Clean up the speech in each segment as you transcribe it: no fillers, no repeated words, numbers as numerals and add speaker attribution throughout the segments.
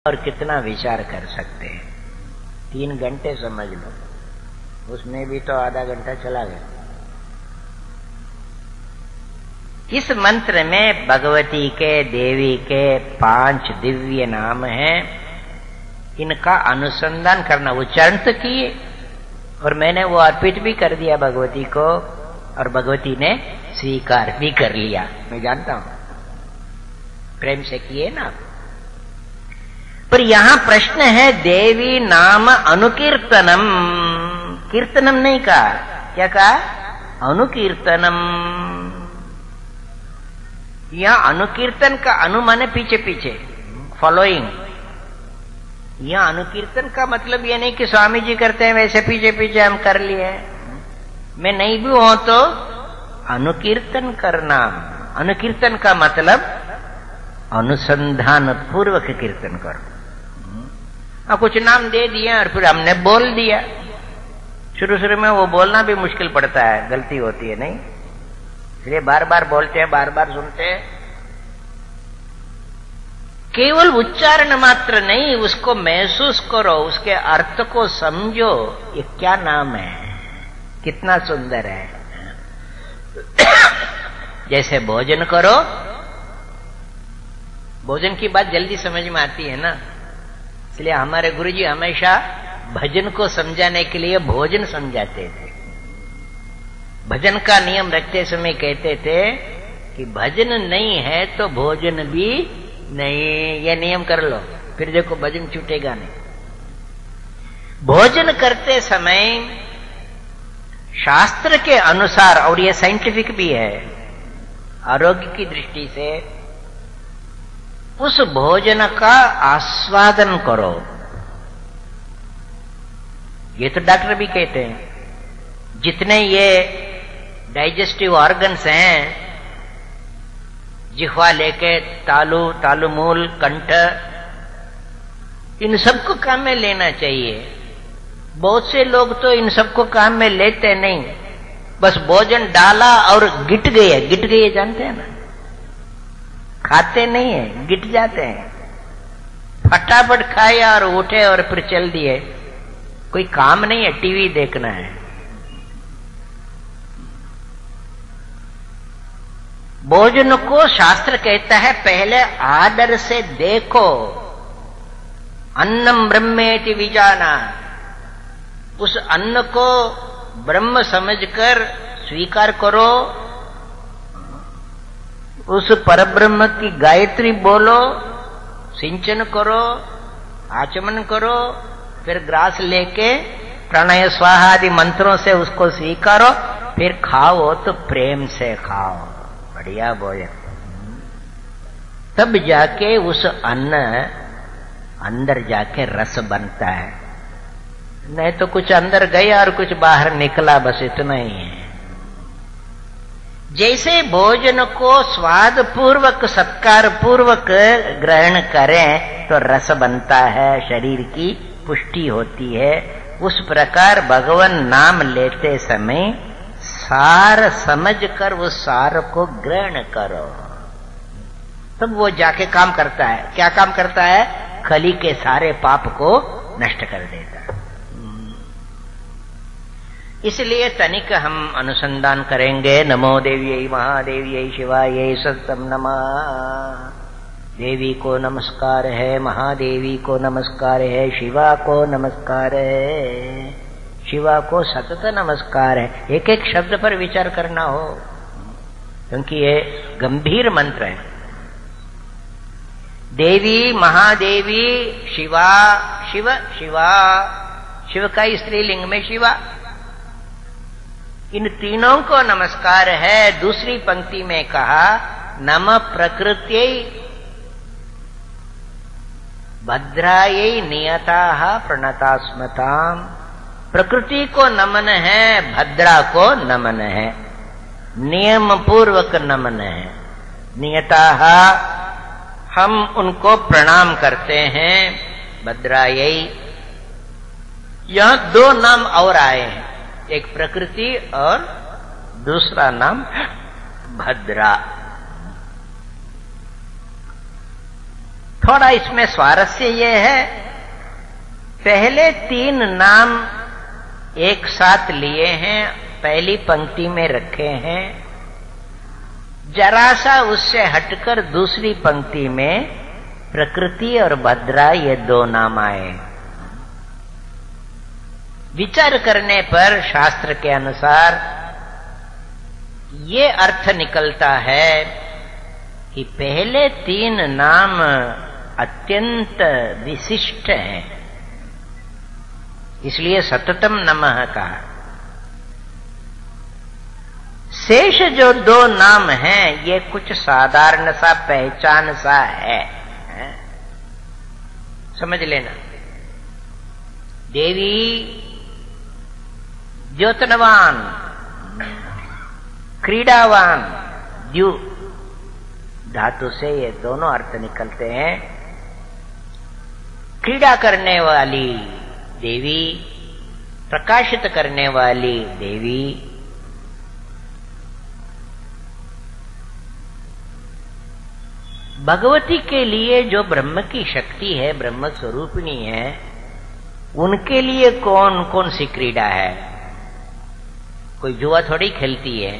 Speaker 1: और कितना विचार कर सकते हैं। 3 घंटे समझ लो, उसमें भी तो आधा घंटा चला गया। इस मंत्र में भगवती के, देवी के 5 दिव्य नाम हैं। इनका अनुसंधान करना, उच्चारण तो किए और मैंने वो अर्पित भी कर दिया भगवती को, और भगवती ने स्वीकार भी कर लिया। मैं जानता हूं प्रेम से किए ना। पर यहां प्रश्न है, देवी नाम अनुकीर्तनम, कीर्तनम नहीं कहा, क्या कहा? अनुकीर्तनम। यहां अनुकीर्तन का अनु माने पीछे पीछे, फॉलोइंग। यहां अनुकीर्तन का मतलब यह नहीं कि स्वामी जी करते हैं वैसे पीछे पीछे हम कर लिए। मैं नहीं भी हूं तो अनुकीर्तन करना। अनुकीर्तन का मतलब अनुसंधान पूर्वक कीर्तन करो। कुछ नाम दे दिया और फिर हमने बोल दिया। शुरू शुरू में वो बोलना भी मुश्किल पड़ता है, गलती होती है नहीं, इसलिए बार बार बोलते हैं, बार बार सुनते हैं। केवल उच्चारण मात्र नहीं, उसको महसूस करो, उसके अर्थ को समझो। ये क्या नाम है, कितना सुंदर है। जैसे भोजन करो, भोजन की बात जल्दी समझ में आती है ना, इसलिए हमारे गुरुजी हमेशा भजन को समझाने के लिए भोजन समझाते थे। भजन का नियम रखते समय कहते थे कि भजन नहीं है तो भोजन भी नहीं। ये नियम कर लो, फिर देखो भजन छूटेगा नहीं। भोजन करते समय शास्त्र के अनुसार, और ये साइंटिफिक भी है, आरोग्य की दृष्टि से, उस भोजन का आस्वादन करो। ये तो डॉक्टर भी कहते हैं, जितने ये डाइजेस्टिव ऑर्गन्स हैं, जिह्वा लेके तालु, तालुमूल, कंठ, इन सबको काम में लेना चाहिए। बहुत से लोग तो इन सबको काम में लेते नहीं, बस भोजन डाला और गिट गए जानते हैं ना, खाते नहीं है, गिट जाते हैं। फटाफट खाया और उठे और फिर चल दिए, कोई काम नहीं है, टीवी देखना है। भोजन को शास्त्र कहता है पहले आदर से देखो। अन्नम ब्रह्मेति विजाना, उस अन्न को ब्रह्म समझकर स्वीकार करो। उस परब्रह्म की गायत्री बोलो, सिंचन करो, आचमन करो, फिर ग्रास लेके प्रणय स्वाहा आदि मंत्रों से उसको स्वीकारो, फिर खाओ तो प्रेम से खाओ, बढ़िया भोजन। तब जाके उस अन्न अंदर जाके रस बनता है, नहीं तो कुछ अंदर गया और कुछ बाहर निकला, बस इतना ही है। जैसे भोजन को स्वाद पूर्वक, सत्कार पूर्वक ग्रहण करें तो रस बनता है, शरीर की पुष्टि होती है, उस प्रकार भगवान नाम लेते समय सार समझकर उस सार को ग्रहण करो, तब वो जाके काम करता है। क्या काम करता है? कली के सारे पाप को नष्ट कर देता है। इसलिए तनिक हम अनुसंधान करेंगे। नमो देव्यै महादेव्यै शिवायै सत्तम नमः। देवी को नमस्कार है, महादेवी को नमस्कार है, शिवा को नमस्कार है, शिवा को सतत नमस्कार है। एक एक शब्द पर विचार करना हो, क्योंकि ये गंभीर मंत्र है। देवी, महादेवी, शिवा, शिव, शिवा, शिव का स्त्रीलिंग में शिवा, इन तीनों को नमस्कार है। दूसरी पंक्ति में कहा नम प्रकृत्यै भद्रायै नियताः प्रणतास्मताम्। प्रकृति को नमन है, भद्रा को नमन है, नियम पूर्वक नमन है। नियताः, हम उनको प्रणाम करते हैं। भद्रायै, यहां 2 नाम और आए हैं, एक प्रकृति और दूसरा नाम भद्रा। थोड़ा इसमें स्वारस्य ये है, पहले 3 नाम एक साथ लिए हैं, पहली पंक्ति में रखे हैं, जरा सा उससे हटकर दूसरी पंक्ति में प्रकृति और भद्रा ये 2 नाम आए। विचार करने पर शास्त्र के अनुसार ये अर्थ निकलता है कि पहले 3 नाम अत्यंत विशिष्ट हैं, इसलिए सततम नमः कहा। शेष जो 2 नाम हैं ये कुछ साधारण सा पहचान सा है, समझ लेना। देवी ज्योतनवान, क्रीडावान, द्यु धातु से ये दोनों अर्थ निकलते हैं। क्रीड़ा करने वाली देवी, प्रकाशित करने वाली देवी। भगवती के लिए जो ब्रह्म की शक्ति है, ब्रह्म स्वरूपिणी है, उनके लिए कौन कौन सी क्रीड़ा है? कोई जुआ थोड़ी खेलती है,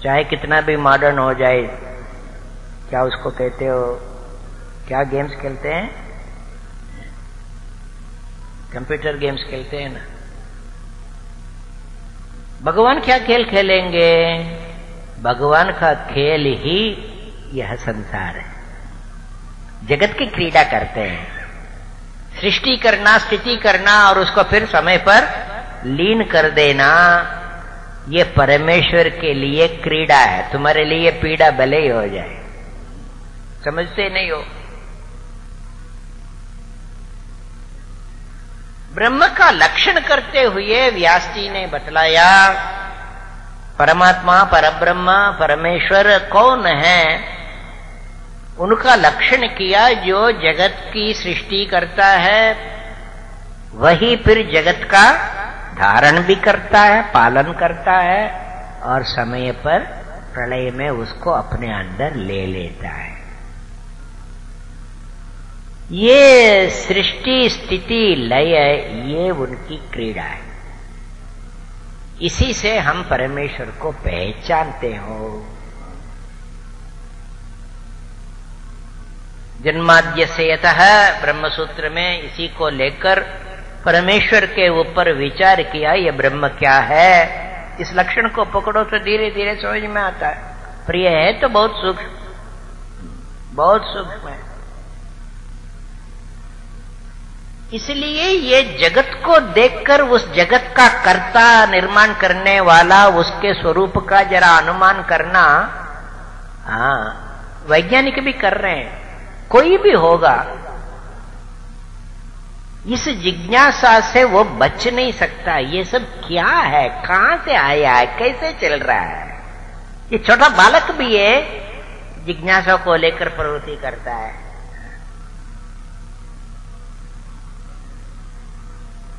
Speaker 1: चाहे कितना भी मॉडर्न हो जाए। क्या उसको कहते हो, क्या गेम्स खेलते हैं? कंप्यूटर गेम्स खेलते हैं ना। भगवान क्या खेल खेलेंगे? भगवान का खेल ही यह संसार है, जगत की क्रीड़ा करते हैं। सृष्टि करना, स्थिति करना और उसको फिर समय पर लीन कर देना, ये परमेश्वर के लिए क्रीड़ा है। तुम्हारे लिए पीड़ा भले ही हो जाए, समझते नहीं हो। ब्रह्म का लक्षण करते हुए व्यास जी ने बतलाया, परमात्मा, परब्रह्म, परमेश्वर कौन है? उनका लक्षण किया, जो जगत की सृष्टि करता है वही फिर जगत का धारण भी करता है, पालन करता है और समय पर प्रलय में उसको अपने अंदर ले लेता है। ये सृष्टि, स्थिति, लय, ये उनकी क्रीड़ा है। इसी से हम परमेश्वर को पहचानते हो। जन्माद्य से यतः ब्रह्मसूत्र में इसी को लेकर परमेश्वर के ऊपर विचार किया, ये ब्रह्म क्या है। इस लक्षण को पकड़ो तो धीरे धीरे समझ में आता है। प्रिय है तो बहुत सूक्ष्म, बहुत सूक्ष्म है। इसलिए ये जगत को देखकर उस जगत का कर्ता, निर्माण करने वाला, उसके स्वरूप का जरा अनुमान करना, वैज्ञानिक भी कर रहे हैं, कोई भी होगा। इस जिज्ञासा से वो बच नहीं सकता। ये सब क्या है, कहां से आया है, कैसे चल रहा है। ये छोटा बालक भी है, जिज्ञासा को लेकर प्रवृत्ति करता है।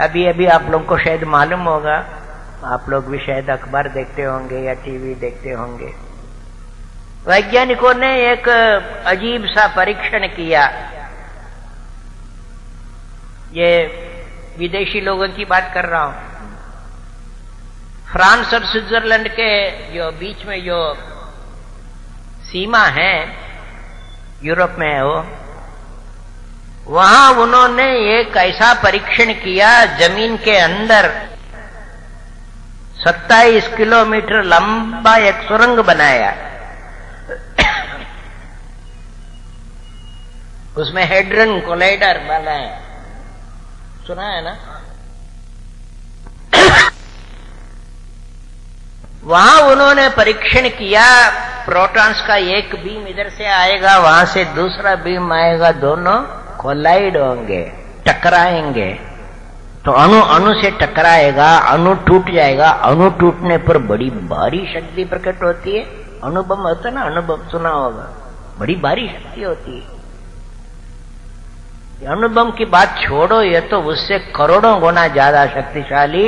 Speaker 1: अभी अभी आप लोगों को शायद मालूम होगा, आप लोग भी शायद अखबार देखते होंगे या टीवी देखते होंगे, वैज्ञानिकों ने एक अजीब सा परीक्षण किया। ये विदेशी लोगों की बात कर रहा हूं। फ्रांस और स्विट्जरलैंड के जो बीच में जो सीमा है, यूरोप में है वो, वहां उन्होंने एक ऐसा परीक्षण किया, जमीन के अंदर 27 किलोमीटर लंबा एक सुरंग बनाया। उसमें हेड्रन कोलाइडर वाला है, सुना है ना। वहां उन्होंने परीक्षण किया, प्रोटॉन्स का एक बीम इधर से आएगा, वहां से दूसरा बीम आएगा, दोनों कोलाइड होंगे, टकराएंगे। तो अणु अणु से टकराएगा, अणु टूट जाएगा। अणु टूटने पर बड़ी भारी शक्ति प्रकट होती है। अणुबम होता है ना, अणुबम सुना होगा, बड़ी भारी शक्ति होती है। अणुबम की बात छोड़ो, ये तो उससे करोड़ों गुना ज्यादा शक्तिशाली